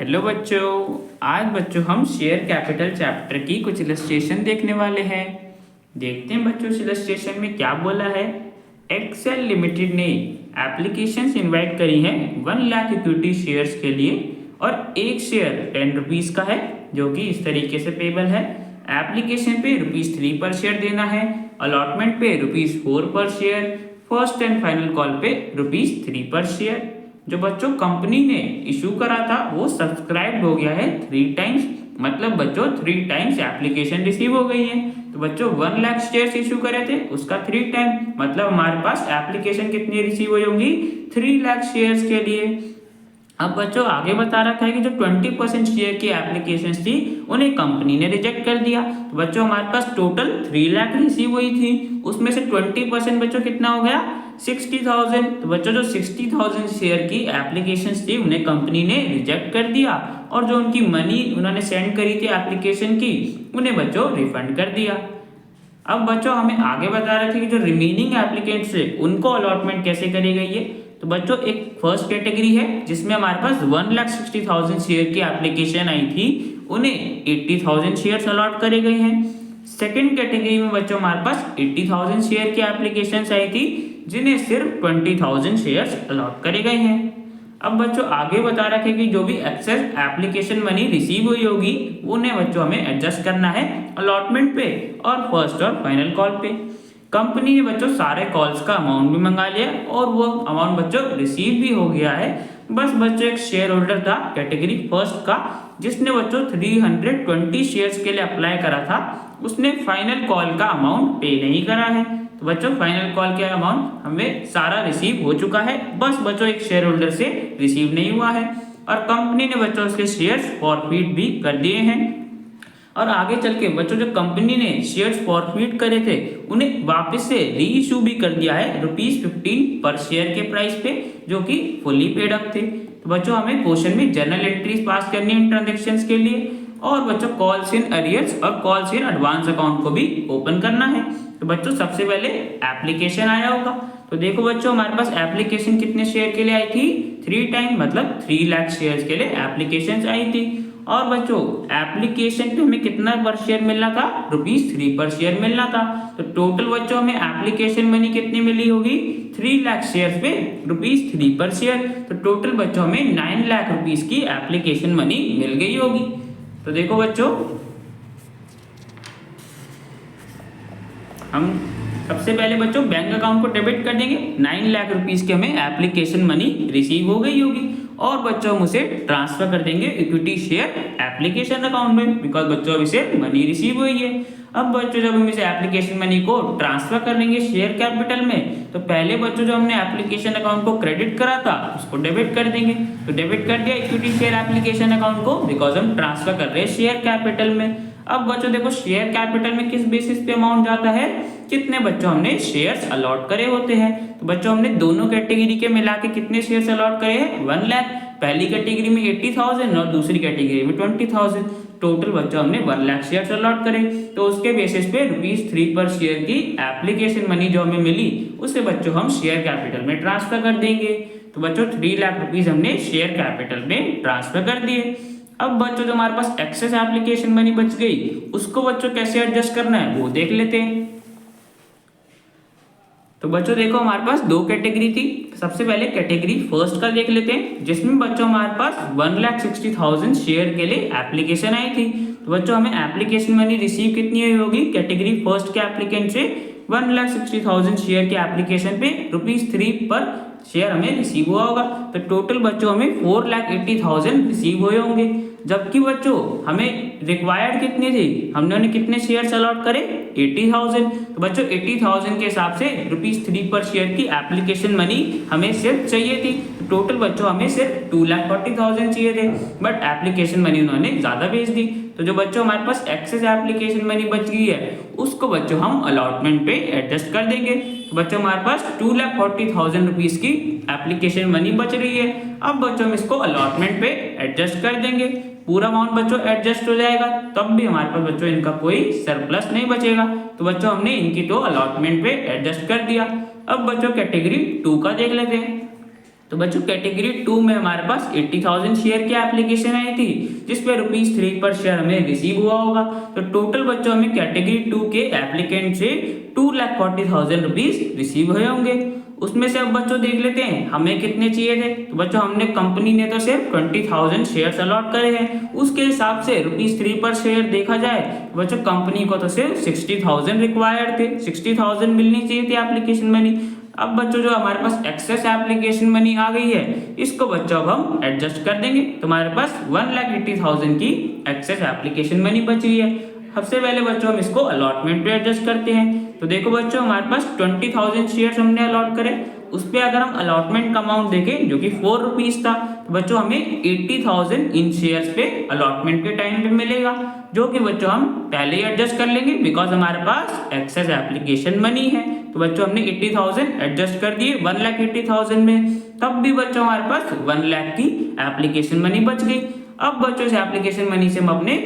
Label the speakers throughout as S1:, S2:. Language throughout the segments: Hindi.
S1: हेलो बच्चों। आज बच्चों हम शेयर कैपिटल चैप्टर की कुछ इलस्ट्रेशन देखने वाले हैं। देखते हैं बच्चों इस इलस्ट्रेशन में क्या बोला है। एक्सेल लिमिटेड ने एप्लीकेशंस इनवाइट करी हैं 1 लाख इक्विटी शेयर्स के लिए और एक शेयर 10 रुपीज़ का है जो कि इस तरीके से पेबल है। एप्लीकेशन पे ₹3 पर शेयर देना है, अलॉटमेंट पे ₹4 पर share, first and final call पे ₹3 पर शेयर। जो बच्चों कंपनी ने इशू करा था वो सब्सक्राइब हो गया है 3 टाइम्स, मतलब बच्चों 3 टाइम्स एप्लीकेशन रिसीव हो गई है। तो बच्चों 1 लाख शेयर्स इशू करे थे उसका 3 टाइम, मतलब हमारे पास एप्लीकेशन कितनी रिसीव हुई होंगी 3 लाख शेयर्स के लिए। अब बच्चों आगे बता रखा है कि जो 20% शेयर की एप्लीकेशंस थी उन्हें कंपनी ने रिजेक्ट कर दिया। तो बच्चों हमारे पास टोटल 3 लाख रिसीव हुई थी, उसमें से 20% बच्चों कितना हो गया 60,000। तो बच्चों जो 60,000 शेयर की एप्लीकेशंस थी उन्हें कंपनी ने रिजेक्ट कर दिया और जो उनकी मनी उन्होंने सेंड करी थी एप्लीकेशन की उन्हें बच्चों रिफंड कर दिया। अब बच्चों हमें आगे बता रहे थे कि जो रिमेनिंग एप्लीकेंट्स है उनको अलॉटमेंट कैसे करी गई है। तो बच्चों एक फर्स्ट कैटेगरी है जिसमें हमारे पास 1,60,000 शेयर की एप्लीकेशन आई थी, उन्हें 80,000 शेयर्स अलॉट करे गए हैं। सेकंड कैटेगरी में बच्चों हमारे पास 80,000 शेयर की एप्लीकेशंस आई थी जिन्हें सिर्फ 20,000 शेयर्स अलॉट करे गए हैं। अब बच्चों आगे बता रखे कि जो भी एक्सेस एप्लीकेशन मनी रिसीव हुई होगी उन्हें बच्चों हमें एडजस्ट करना है अलॉटमेंट पे और फर्स्ट और फाइनल कॉल पे। कंपनी ने बच्चों सारे कॉल्स का अमाउंट भी मंगा लिया और वो अमाउंट बच्चों रिसीव भी हो गया है। बस बच्चों एक शेयर होल्डर था कैटेगरी फर्स्ट का जिसने बच्चों 320 शेयर्स के लिए अप्लाई करा था, उसने फाइनल कॉल का अमाउंट पे नहीं करा है। तो बच्चों फाइनल कॉल का अमाउंट हमें सारा रिसीव हो चुका है, बस बच्चों एक शेयर होल्डर से रिसीव नहीं हुआ है और कंपनी ने बच्चों उसके शेयर्स फॉरफिट भी कर दिए हैं। और आगे चल के बच्चों जो कंपनी ने शेयर्स फॉरफिट करे थे उन्हें वापस से री इशू भी कर दिया है ₹15 पर शेयर के प्राइस पे, जो कि फुली पेड अप थे। तो बच्चों हमें क्वेश्चन में जर्नल एंट्रीज पास करनी है ट्रांजेक्शन्स के लिए और बच्चों कॉल्स इन अरियर्स और कॉल्स इन एडवांस अकाउंट को भी ओपन करना है। तो बच्चों सबसे पहले एप्लीकेशन आया होगा। तो देखो बच्चों हमारे पास एप्लीकेशन कितने शेयर के लिए आई थी 3 टाइम, मतलब 3 लाख शेयर्स के लिए एप्लीकेशन आई थी। और बच्चों एप्लीकेशन पे हमें कितना पर शेयर मिलना था ₹3 पर शेयर मिलना था। तो टोटल बच्चों हमें एप्लीकेशन मनी कितनी मिली होगी 3 लाख शेयर पे ₹3 पर शेयर। तो टोटल बच्चों हमें 9 लाख रुपीस की एप्लीकेशन मनी मिल गई होगी। तो देखो बच्चों हम सबसे पहले बच्चों बैंक अकाउंट को डेबिट कर देंगे, 9 लाख रुपीस की हमें एप्लीकेशन मनी रिसीव हो गई होगी और बच्चों हम उसे ट्रांसफर कर देंगे इक्विटी शेयर एप्लीकेशन अकाउंट में, बिकॉज बच्चों अब इसे मनी रिसीव हुई है। अब बच्चों जब हम इसे एप्लीकेशन मनी को ट्रांसफर करेंगे शेयर कैपिटल में, तो पहले बच्चों जो हमने एप्लीकेशन अकाउंट को क्रेडिट करा था उसको डेबिट कर देंगे। तो डेबिट कर दिया इक्विटी शेयर एप्लीकेशन अकाउंट को, बिकॉज हम ट्रांसफर कर रहे हैं शेयर कैपिटल में। अब बच्चों देखो शेयर कैपिटल में किस बेसिस पे अमाउंट जाता है, कितने बच्चों हमने शेयर्स अलॉट करे होते हैं। तो बच्चों हमने दोनों कैटेगरी के मिला के कितने शेयर्स अलॉट करे हैं 1 लाख, पहली कैटेगरी में 80,000 और दूसरी कैटेगरी में 20,000। टोटल बच्चों हमने 1 लाख शेयर्स अलॉट करे। तो उसके बेसिस पे ₹3 पर शेयर की एप्लीकेशन मनी जो हमें मिली उसे बच्चों हम शेयर कैपिटल में ट्रांसफर कर देंगे। तो बच्चों 3 लाख रुपीज हमने शेयर कैपिटल में ट्रांसफर कर दिए। अब बच्चों जो हमारे पास एक्सेस एप्लीकेशन मनी बच गई उसको बच्चों कैसे एडजस्ट करना है वो देख लेते हैं। तो बच्चों देखो हमारे पास 2 कैटेगरी थी। सबसे पहले कैटेगरी फर्स्ट का देख लेते हैं जिसमें बच्चों हमारे पास 1,60,000 शेयर के लिए एप्लीकेशन आई थी। तो बच्चों हमें एप्लीकेशन मनी रिसीव कितनी हुई होगी कैटेगरी फर्स्ट के एप्लीकेंट से 1,60,000 शेयर के एप्लीकेशन पे ₹3 पर शेयर हमें रिसीव हुआ होगा। तो टोटल बच्चों हमें 4,80,000 रिसीव हुए होंगे, जबकि बच्चों हमें रिक्वायर्ड कितनी थी, हमने उन्हें कितने शेयर्स अलॉट करे 80,000। तो बच्चों 80,000 के हिसाब से ₹3 पर शेयर की एप्लीकेशन मनी हमें सिर्फ चाहिए थी। तो टोटल बच्चों हमें सिर्फ 2,40,000 चाहिए थे, बट एप्लीकेशन मनी उन्होंने ज़्यादा भेज दी। तो जो बच्चों हमारे पास एक्सेस एप्लीकेशन मनी बच गई है उसको बच्चों हम अलॉटमेंट पे एडजस्ट कर देंगे। तो बच्चों हमारे पास 2,40,000 रुपीज़ की एप्लीकेशन मनी बच रही है। अब बच्चों हम इसको अलॉटमेंट पे एडजस्ट कर देंगे, पूरा अमाउंट बच्चों एडजस्ट हो जाएगा, तब भी हमारे पास बच्चों इनका कोई सरप्लस नहीं बचेगा। तो बच्चों हमने इनकी तो अलॉटमेंट पे एडजस्ट कर दिया। अब बच्चों कैटेगरी 2 का देख लेते हैं। तो बच्चों कैटेगरी 2 में हमारे पास 80,000 शेयर की एप्लीकेशन आई थी, जिसपे ₹3 पर शेयर हमें रिसीव हुआ होगा। तो टोटल बच्चों हमें कैटेगरी 2 के एप्लीकेंट से ₹2,40,000 रिसीव हुए होंगे। उसमें से अब बच्चों देख लेते हैं हमें कितने चाहिए थे। तो बच्चों हमने कंपनी ने तो सिर्फ 20,000 शेयर्स अलॉट करे हैं, उसके हिसाब से ₹3 पर शेयर देखा जाए तो बच्चों कंपनी को तो सिर्फ 60,000 रिक्वायर्ड थे, 60,000 मिलनी चाहिए थी एप्लीकेशन मनी। अब बच्चों जो हमारे पास एक्सेस एप्लीकेशन मनी आ गई है, इसको बच्चों अब हम एडजस्ट कर देंगे। तो हमारे पास 1,80,000 की एक्सेस एप्लीकेशन मनी बच रही है। सबसे पहले बच्चों हम इसको अलॉटमेंट पे एडजस्ट करते हैं। तो देखो बच्चों हमारे पास 20,000 शेयर्स हमने अलॉट करे, उस पर अगर हम अलॉटमेंट का अमाउंट देखें जो कि ₹4 था, तो बच्चों हमें 80,000 इन शेयर्स पे अलॉटमेंट के टाइम पे मिलेगा, जो कि बच्चों हम पहले ही एडजस्ट कर लेंगे बिकॉज हमारे पास एक्सेस एप्लीकेशन मनी है। तो बच्चों हमने 80,000 एडजस्ट कर दिए 1,80,000 में, तब भी बच्चों हमारे पास 1 लाख की एप्लीकेशन मनी बच गई। अब बच्चों इस एप्लीकेशन मनी से हम अपने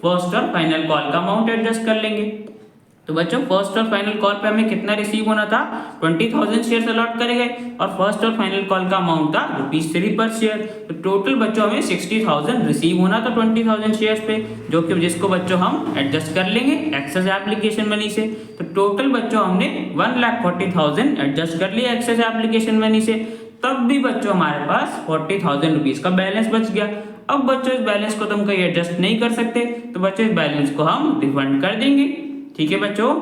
S1: फर्स्ट और फाइनल कॉल का अमाउंट एडजस्ट कर लेंगे। तो बच्चों फर्स्ट और फाइनल कॉल पे हमें कितना रिसीव होना था, 20,000 शेयर्स अलॉट करे गए और फर्स्ट और फाइनल कॉल का अमाउंट था ₹3 पर शेयर। तो टोटल बच्चों हमें 60,000 रिसीव होना था 20,000 शेयर्स पे, जो कि जिसको बच्चों हम एडजस्ट कर लेंगे एक्सेस एप्लीकेशन मनी से। तो टोटल बच्चों हमने 1,40,000 एडजस्ट कर लिया एक्सेस एप्लीकेशन मनी से, तब भी बच्चों हमारे पास ₹40,000 का बैलेंस बच गया। अब बच्चों इस बैलेंस को तो हम कहीं एडजस्ट नहीं कर सकते, तो बच्चों इस बैलेंस को हम रिफंड कर देंगे। ठीक है बच्चों,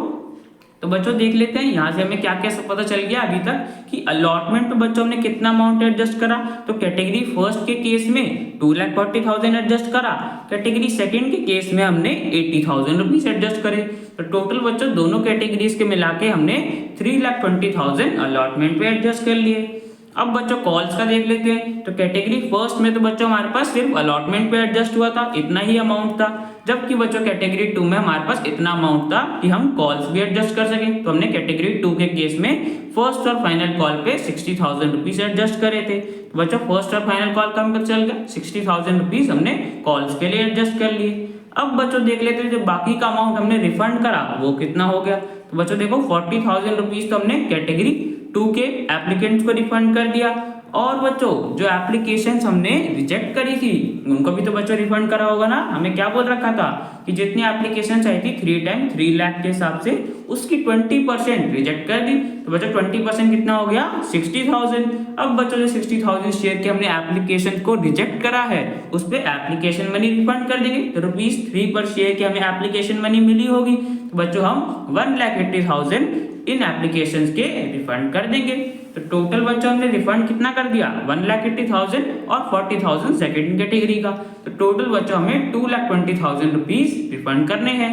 S1: तो बच्चों देख लेते हैं यहाँ से हमें क्या क्या पता चल गया अभी तक कि अलॉटमेंट पे बच्चों हमने कितना अमाउंट एडजस्ट करा। तो कैटेगरी फर्स्ट के केस में 2,40,000 एडजस्ट करा, कैटेगरी सेकंड के केस में हमने 80,000 एडजस्ट करे। तो टोटल बच्चों दोनों कैटेगरीज के मिला के हमने 3,20,000 अलॉटमेंट पे एडजस्ट कर लिए। अब बच्चों कॉल्स का देख लेते हैं। तो कैटेगरी फर्स्ट में तो बच्चों हमारे पास सिर्फ अलॉटमेंट पे एडजस्ट हुआ था, इतना ही अमाउंट था, जबकि बच्चों कैटेगरी 2 में हमारे पास इतना अमाउंट था कि हम कॉल्स भी एडजस्ट कर सके। तो हमने कैटेगरी 2 के केस में फर्स्ट और फाइनल कॉल पे 60,000 रुपीज एडजस्ट करे थे। तो बच्चों फर्स्ट और फाइनल कॉल का हम चल गया 60,000 रुपीज हमने कॉल्स के लिए एडजस्ट कर लिए। अब बच्चों देख लेते हैं जो बाकी का अमाउंट हमने रिफंड करा वो कितना हो गया। तो बच्चों देखो 40,000 रुपीज तो हमने कैटेगरी 2 के एप्लीकेंट्स को रिफंड कर दिया, और बच्चों जो एप्लीकेशंस हमने रिजेक्ट करी थी उनको भी तो बच्चों रिफंड करा होगा ना। हमें क्या बोल रखा था कि जितनी एप्लीकेशंस आई थी 3 टाइम 3 लाख के हिसाब से उसकी 20% रिजेक्ट कर दी। तो बच्चों 20% कितना हो गया 60,000। अब बच्चों जो 60,000 शेयर के हमने एप्लीकेशन को रिजेक्ट करा है उस पर एप्लीकेशन मनी रिफंड कर देंगे। तो ₹3 पर शेयर की हमें एप्लीकेशन मनी मिली होगी, तो बच्चों हम 1,80,000 इन एप्लीकेशंस के रिफंड कर देंगे। तो टोटल बच्चों हमने रिफंड कितना कर दिया 1,80,000 और 40,000 सेकेंड कैटेगरी का। तो टोटल बच्चों हमें 2,20,000 रुपीज रिफंड करने हैं।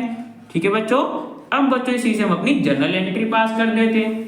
S1: ठीक है बच्चों, अब बच्चों इसी से हम अपनी जर्नल एंट्री पास कर देते हैं।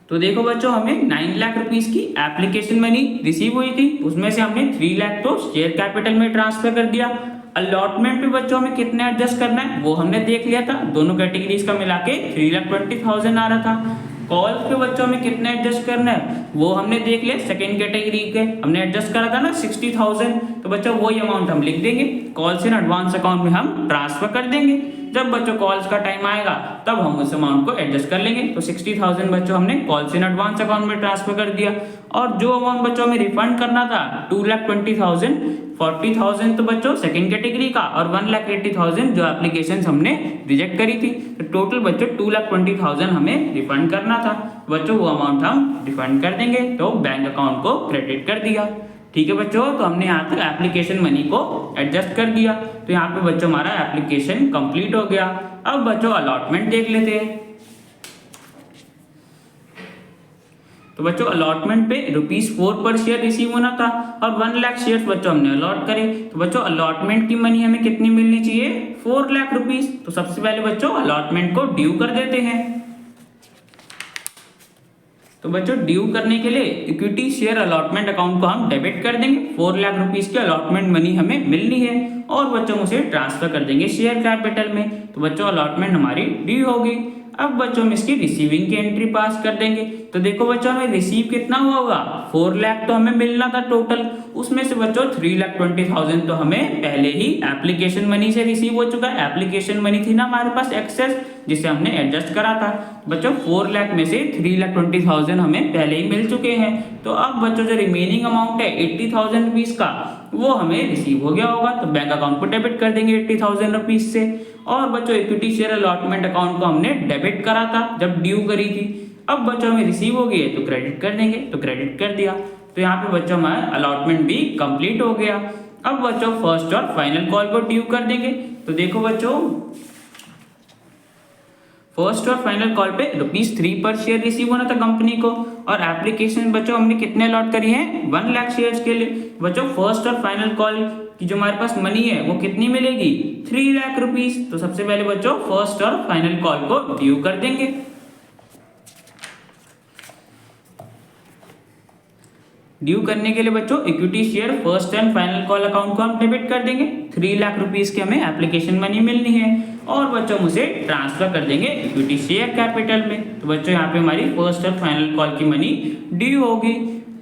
S1: तो देखो बच्चों हमें 9 लाख रुपीज की एप्लीकेशन मनी रिसीव हुई थी, उसमें से हमने 3 लाख तो शेयर कैपिटल में ट्रांसफर कर दिया। अलॉटमेंट पे बच्चों हमें कितना एडजस्ट करना है वो हमने देख लिया था, दोनों कैटेगरीज का मिला के 3,20,000 आ रहा था। कॉल्स पे बच्चों हमें कितना एडजस्ट करना है वो हमने देख लिया, सेकंड कैटेगरी के हमने एडजस्ट करा था ना 60,000। तो बच्चों वही अमाउंट हम लिख देंगे, कॉल्स इन एडवांस अकाउंट में हम ट्रांसफर कर देंगे। जब बच्चों कॉल्स का टाइम आएगा तब हम उस अमाउंट को एडजस्ट कर लेंगे। तो 60,000 बच्चों हमने कॉल्स इन एडवांस अकाउंट में ट्रांसफर कर दिया, और जो अमाउंट बच्चों हमें रिफंड करना था 2,20,000, 40,000 तो बच्चों सेकंड कैटेगरी का और 1,80,000 जो एप्लीकेशन हमने रिजेक्ट करी थी। तो टोटल बच्चों 2,20,000 हमें रिफंड करना था, बच्चों वो अमाउंट हम रिफंड कर देंगे। तो बैंक अकाउंट को क्रेडिट कर दिया। ठीक है बच्चों, तो हमने यहाँ तक एप्लीकेशन मनी को एडजस्ट कर दिया। तो यहाँ पे बच्चों हमारा एप्लीकेशन कंप्लीट हो गया। अब बच्चों अलॉटमेंट देख लेते हैं। तो बच्चों अलॉटमेंट पे ₹4 पर शेयर रिसीव होना था और 1 लाख शेयर बच्चों हमने अलॉट करे। तो बच्चों अलॉटमेंट की मनी हमें कितनी मिलनी चाहिए 4 लाख रुपीज। तो सबसे पहले बच्चों अलॉटमेंट को ड्यू कर देते हैं। तो बच्चों ड्यू करने के लिए इक्विटी शेयर अलॉटमेंट अकाउंट को हम डेबिट कर देंगे। 4 लाख रुपीज की अलॉटमेंट मनी हमें मिलनी है और बच्चों उसे ट्रांसफर कर देंगे शेयर कैपिटल में। तो बच्चों अलॉटमेंट हमारी ड्यू होगी। अब बच्चों हम इसकी रिसीविंग की एंट्री पास कर देंगे। तो देखो बच्चों हमें रिसीव कितना हुआ होगा, 4 लाख तो हमें मिलना था टोटल, उसमें से बच्चों 3,20,000 तो हमें पहले ही एप्लीकेशन मनी से रिसीव हो चुका है। एप्लीकेशन मनी थी ना हमारे पास एक्सेस, जिसे हमने एडजस्ट करा था। बच्चों 4 लाख में से 3,20,000 हमें पहले ही मिल चुके हैं। तो अब बच्चों जो रिमेनिंग अमाउंट है 80,000 रुपीज का, वो हमें रिसीव हो गया होगा। तो बैंक अकाउंट को डेबिट कर देंगे 80,000 रुपीज से। और बच्चों इक्विटी शेयर अलॉटमेंट अकाउंट को हमने डेबिट करा था जब ड्यू करी थी। अब बच्चों हमें रिसीव हो गई है तो क्रेडिट कर देंगे, तो क्रेडिट कर दिया। तो यहाँ पे बच्चों हमारा अलॉटमेंट भी कंप्लीट हो गया। अब बच्चों फर्स्ट और फाइनल कॉल को ड्यू कर देंगे। तो देखो बच्चों फर्स्ट और फाइनल कॉल पे ₹3 पर शेयर रिसीव होना था कंपनी को, और एप्लीकेशन बच्चों हमने कितने अलॉट करी है, 1 लाख शेयर्स के लिए। बच्चों फर्स्ट और फाइनल कॉल की जो हमारे पास मनी है वो कितनी मिलेगी, 3 लाख रुपीज। तो सबसे पहले बच्चों फर्स्ट और फाइनल कॉल को ड्यू कर देंगे। ड्यू करने के लिए बच्चों equity share first and final call account को हम डेबिट कर देंगे। 3 लाख रुपीज की हमें एप्लीकेशन मनी मिलनी है, और बच्चों हम उसे ट्रांसफर कर देंगे इक्विटी शेयर कैपिटल में। तो बच्चों यहाँ पे हमारी फर्स्ट और फाइनल कॉल की मनी ड्यू होगी।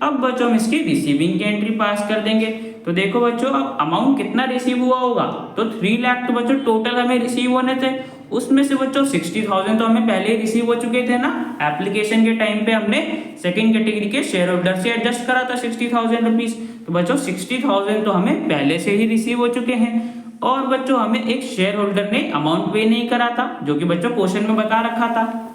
S1: अब बच्चों हम इसकी रिसीविंग की एंट्री पास कर देंगे। तो देखो बच्चों अब अमाउंट कितना रिसीव हुआ होगा, तो 3 लाख तो बच्चों टोटल हमें रिसीव होने थे, उसमें से बच्चों 60,000 तो हमें पहले ही रिसीव हो चुके थे ना। एप्लीकेशन के टाइम पे हमने सेकंड कैटेगरी के शेयर होल्डर से एडजस्ट करा था 60,000 रुपीज। तो बच्चों 60,000 तो हमें पहले से ही रिसीव हो चुके हैं। और बच्चों हमें एक शेयर होल्डर ने अमाउंट पे नहीं करा था, जो कि बच्चों क्वेश्चन में बता रखा था।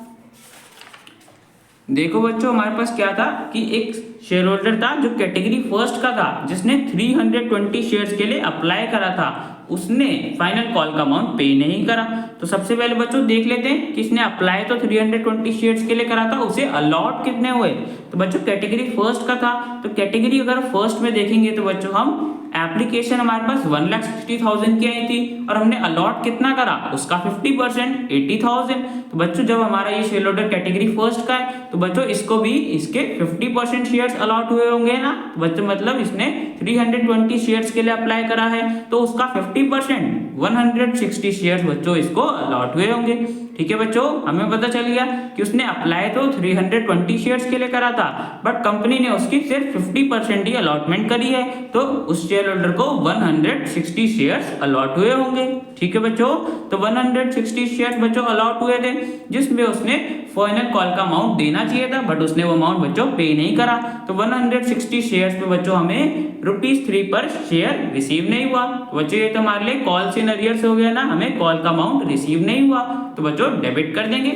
S1: देखो बच्चों हमारे पास क्या था कि एक शेयर होल्डर था जो कैटेगरी फर्स्ट का था, जिसने 320 शेयर्स के लिए अप्लाई करा था, उसने फाइनल कॉल का अमाउंट पे नहीं करा। तो सबसे पहले बच्चों देख लेते हैं कि इसने अप्लाई तो 320 शेयर्स के लिए करा था, उसे अलॉट कितने हुए। तो बच्चों कैटेगरी फर्स्ट का था, तो कैटेगरी अगर फर्स्ट में देखेंगे तो बच्चों हम एप्लीकेशन हमारे पास 1,60,000 की आई थी, और हमने अलॉट कितना करा, उसका 50% 80,000। तो बच्चों जब हमारा ये शेयर होल्डर कैटेगरी फर्स्ट का है, तो बच्चों इसको भी इसके 50% शेयर्स अलॉट हुए होंगे ना। तो बच्चों मतलब इसने 320 शेयर्स के लिए अप्लाई करा है, तो उसका 50% 160 शेयर्स बच्चों इसको अलॉट हुए होंगे। ठीक है बच्चों, हमें पता चल गया कि उसने अप्लाई तो 320 शेयर्स के लिए करा था, बट कंपनी ने उसकी सिर्फ 50% ही अलॉटमेंट करी है, तो उस शेयर होल्डर को 160 शेयर्स अलॉट हुए होंगे। ठीक है बच्चों, तो 160 शेयर्स बच्चों अलॉट हुए थे, जिसमें उसने फाइनल कॉल का अमाउंट देना चाहिए था, बट उसने वो अमाउंट बच्चों पे नहीं करा। तो 160 शेयर्स पे बच्चों हमें ₹3 पर शेयर रिसीव नहीं हुआ। बच्चों ये तो हमारे लिए कॉल इन अरियर्स हो गया ना, हमें कॉल का अमाउंट रिसीव नहीं हुआ, तो बच्चों डेबिट कर देंगे।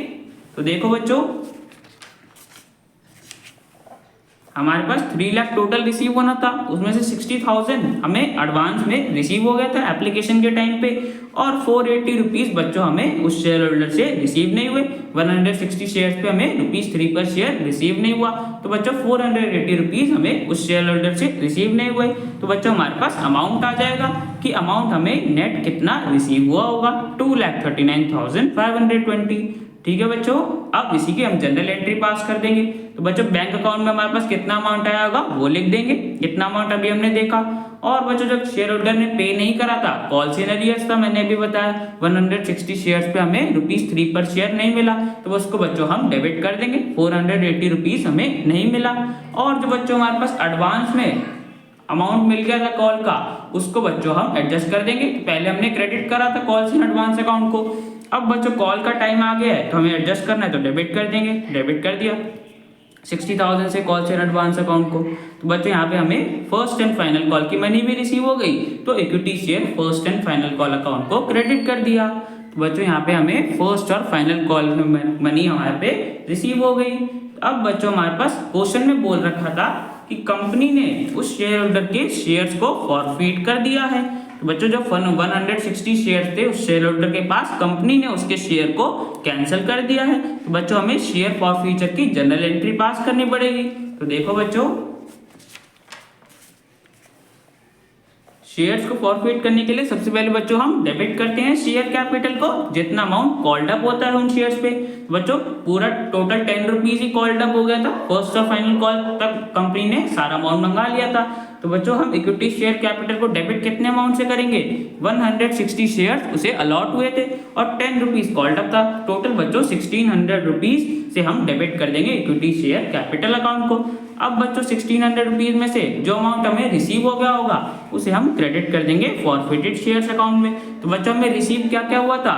S1: तो देखो बच्चों हमारे पास 3 लाख टोटल रिसीव होना था, उसमें से 60,000 हमें एडवांस में रिसीव हो गया था एप्लीकेशन के टाइम पे, और 480 रुपीज बच्चों हमें उस शेयर होल्डर से रिसीव नहीं हुए। 160 शेयर्स पे हमें ₹3 पर शेयर रिसीव नहीं हुआ, तो बच्चों 480 रुपीज हमें उस शेयर होल्डर से रिसीव नहीं हुए। तो बच्चों हमारे पास अमाउंट आ जाएगा कि अमाउंट हमें नेट कितना रिसीव हुआ होगा, 2,39,520। ठीक है बच्चों, अब इसी की हम जनरल एंट्री पास कर देंगे। तो बच्चों बैंक अकाउंट में हमारे पास कितना अमाउंट आया होगा वो लिख देंगे, कितना अमाउंट अभी हमने देखा। और बच्चों जब शेयर होल्डर ने पे नहीं करा था, कॉल इन अरियर्स था, मैंने अभी बताया 160 शेयर्स पे हमें ₹3 पर शेयर नहीं मिला, तो उसको बच्चों हम डेबिट कर देंगे, 480 रुपीज हमें नहीं मिला। और जो बच्चों हमारे पास एडवांस में अमाउंट मिल गया था कॉल का, उसको बच्चों हम एडजस्ट कर देंगे। तो पहले हमने क्रेडिट करा था कॉल इन एडवांस अकाउंट को, अब बच्चों कॉल का टाइम आ गया है तो हमें एडजस्ट करना है, तो डेबिट कर देंगे, डेबिट कर दिया 60,000 से कॉल इन एडवांस अकाउंट को। तो बच्चों यहाँ पे हमें फर्स्ट एंड फाइनल कॉल की मनी भी रिसीव हो गई, तो equity share first and final call account को क्रेडिट कर दिया। तो बच्चों यहाँ पे हमें फर्स्ट और फाइनल कॉल मनी हमारे पे रिसीव हो गई। अब बच्चों हमारे पास क्वेश्चन में बोल रखा था कि कंपनी ने उस शेयर होल्डर के शेयर्स को फॉरफीट कर दिया है। तो बच्चों जो 160 शेयर थे उस शेयर होल्डर के पास, कंपनी ने उसके शेयर को कैंसिल कर दिया है। तो बच्चों हमें शेयर फॉरफीचर की जनरल एंट्री पास करनी पड़ेगी। तो देखो बच्चों शेयर्स को फॉरफिट करने के लिए सबसे पहले बच्चों हम डेबिट करते हैं शेयर कैपिटल को, जितना अमाउंट कॉल्ड अप होता है उन शेयर्स पे। बच्चों पूरा total 10 rupees he called up हो गया था, फर्स्ट और फाइनल कॉल तक कंपनी ने सारा अमाउंट मंगा लिया था। तो बच्चों हम इक्विटी शेयर कैपिटल को डेबिट कितने अमाउंट से करेंगे, 160 शेयर उसे अलॉट हुए थे और 10 रुपीज कॉल्ड अप था। टोटल बच्चों 1600 रुपीज से हम डेबिट कर देंगे इक्विटी शेयर कैपिटल अकाउंट को। अब बच्चों 1600 रुपीज में से जो अमाउंट हमें रिसीव हो गया होगा उसे हम क्रेडिट कर देंगे फॉरफिटेड शेयर्स अकाउंट में। तो बच्चों हमें रिसीव क्या क्या हुआ था,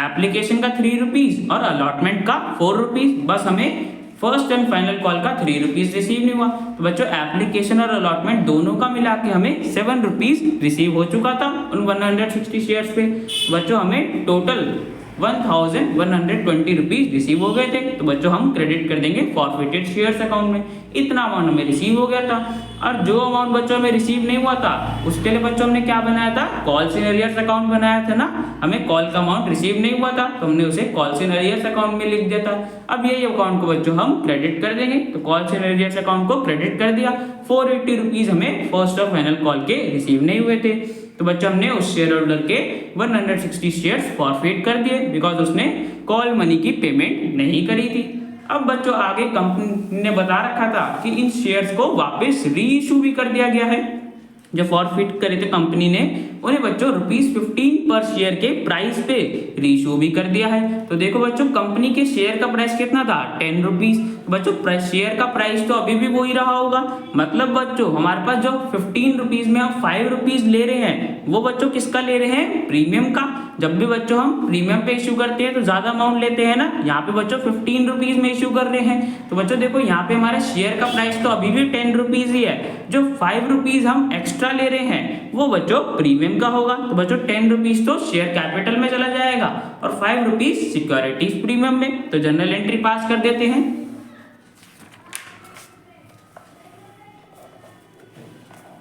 S1: एप्लीकेशन का 3 रुपीज और अलॉटमेंट का 4 रुपीज, बस हमें फर्स्ट एंड फाइनल कॉल का 3 रुपीज रिसीव नहीं हुआ। तो बच्चों एप्लीकेशन और अलॉटमेंट दोनों का मिला के हमें 7 रुपीज रिसीव हो चुका था उन 160 शेयर्स पे। बच्चों हमें टोटल 1120 रुपीज रिसीव हो गए थे। तो बच्चों हम क्रेडिट कर देंगे फॉरफिटेड शेयर्स अकाउंट में, इतना अमाउंट हमें रिसीव हो गया था। और जो अमाउंट बच्चों में रिसीव नहीं हुआ था उसके लिए बच्चों हमने क्या बनाया था, कॉल्स इन अरियर्स अकाउंट बनाया था ना। हमें कॉल का अमाउंट रिसीव नहीं हुआ था तो हमने उसे कॉल्स इन अरियर्स अकाउंट में लिख दिया था। अब यही अकाउंट को बच्चों हम क्रेडिट कर देंगे। तो कॉल्स इन अरियर्स अकाउंट को क्रेडिट कर दिया, 480 रुपीज हमें फर्स्ट और फाइनल कॉल के रिसीव नहीं हुए थे। तो बच्चों हमने उस शेयर होल्डर के 160 शेयर्स फॉरफिट कर दिए बिकॉज उसने कॉल मनी की पेमेंट नहीं करी थी। अब बच्चों आगे कंपनी ने बता रखा था कि इन शेयर्स को वापस री इशू भी कर दिया गया है। जो फॉरफिट करे थे कंपनी ने उन्हें बच्चों ₹15 पर शेयर के प्राइस पे रीइशू भी कर दिया है। तो देखो बच्चों कंपनी के शेयर का प्राइस कितना था, 10 रुपीज। बच्चों शेयर का प्राइस तो अभी भी वही रहा होगा, मतलब बच्चों हमारे पास जो 15 रुपीज में हम 5 रुपीज ले रहे हैं वो बच्चों किसका ले रहे हैं, प्रीमियम का। जब भी बच्चों हम प्रीमियम पे इश्यू करते हैं तो ज्यादा अमाउंट लेते हैं ना, यहाँ पे बच्चों 15 रुपीज में इश्यू कर रहे हैं। तो बच्चों देखो यहाँ पे हमारे शेयर का प्राइस तो अभी भी 10 रुपीज ही है, जो 5 रुपीज हम एक्स्ट्रा ले रहे हैं वो बच्चों प्रीमियम का होगा। तो बच्चों 10 रुपीज तो शेयर कैपिटल में चला जाएगा और 5 रुपीज सिक्योरिटीज प्रीमियम में। तो जनरल एंट्री पास कर देते हैं।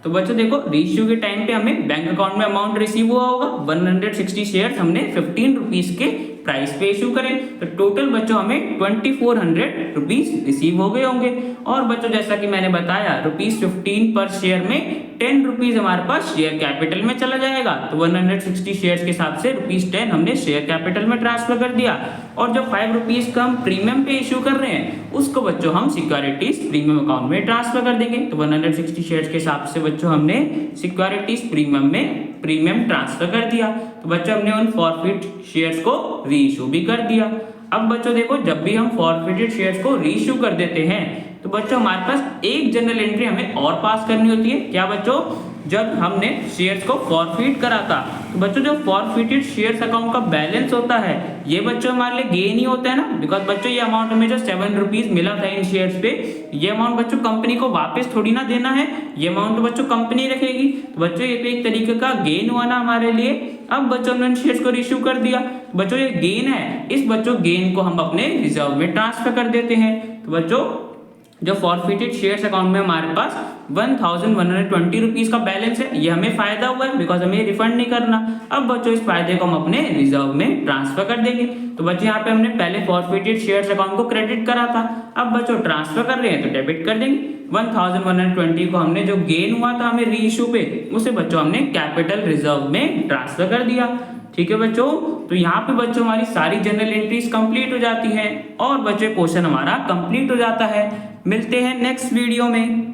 S1: तो बच्चों देखो रीइश्यू के टाइम पे हमें बैंक अकाउंट में अमाउंट रिसीव हुआ होगा 160 शेयर्स हमने 15 रुपीज के प्राइस पे इशू करें। तो टोटल बच्चों हमें 2400 रुपीज रिसीव हो गए होंगे। और बच्चों जैसा कि मैंने बताया ₹15 पर शेयर में 10 रुपीज हमारे पास शेयर कैपिटल में चला जाएगा। तो 160 शेयर्स के हिसाब से ₹10 हमने शेयर कैपिटल में ट्रांसफर कर दिया। और जो 5 रुपीज का हम प्रीमियम पे इशू कर रहे हैं उसको बच्चों हम सिक्योरिटीज प्रीमियम अकाउंट में ट्रांसफर कर देंगे। तो 160 शेयर्स के हिसाब से बच्चों हमने सिक्योरिटीज प्रीमियम में प्रीमियम ट्रांसफर कर दिया। तो बच्चों हमने उन फॉरफिट शेयर्स को रीइशू भी कर दिया। अब बच्चों देखो जब भी हम फॉरफिटेड शेयर्स को रीइशू कर देते हैं तो बच्चों हमारे पास एक जनरल एंट्री हमें और पास करनी होती है। क्या बच्चों, जब हमने शेयर्स को फॉरफिट करा था तो बच्चों जो फॉरफिटेड शेयर्स अकाउंट का बैलेंस होता है ये बच्चों हमारे लिए गेन ही होता है ना, बिकॉज बच्चों ये अमाउंट हमें जो 7 रुपीज मिला था इन शेयर्स पे ये अमाउंट बच्चों कंपनी को वापस थोड़ी ना देना है, ये अमाउंट तो बच्चों कंपनी रखेगी। तो बच्चों ये तो एक तरीके का गेन हुआ ना हमारे लिए। अब बच्चों ने शेयर्स को इश्यू कर दिया, बच्चों ये गेन है, इस बच्चों गेन को हम अपने रिजर्व में ट्रांसफर कर देते हैं। तो बच्चों जो फॉरफिटेड शेयर्स अकाउंट में हमारे पास 1120 रुपीज का बैलेंस है, ये हमें फायदा हुआ है बिकॉज हमें रिफंड नहीं करना। अब बच्चों इस फायदे को हम अपने रिजर्व में ट्रांसफर कर देंगे। तो बच्चों यहाँ पे हमने पहले फॉरफिटेड शेयर्स अकाउंट को क्रेडिट करा था, अब बच्चों ट्रांसफर कर रहे हैं तो डेबिट कर देंगे। 1120 को हमने जो गेन हुआ था हमें रीइशू पे उसे बच्चों हमने कैपिटल रिजर्व में ट्रांसफर कर दिया। ठीक है बच्चों, तो यहाँ पे बच्चों हमारी सारी जनरल एंट्रीज कंप्लीट हो जाती हैं और बच्चों क्वेश्चन हमारा कंप्लीट हो जाता है। मिलते हैं नेक्स्ट वीडियो में।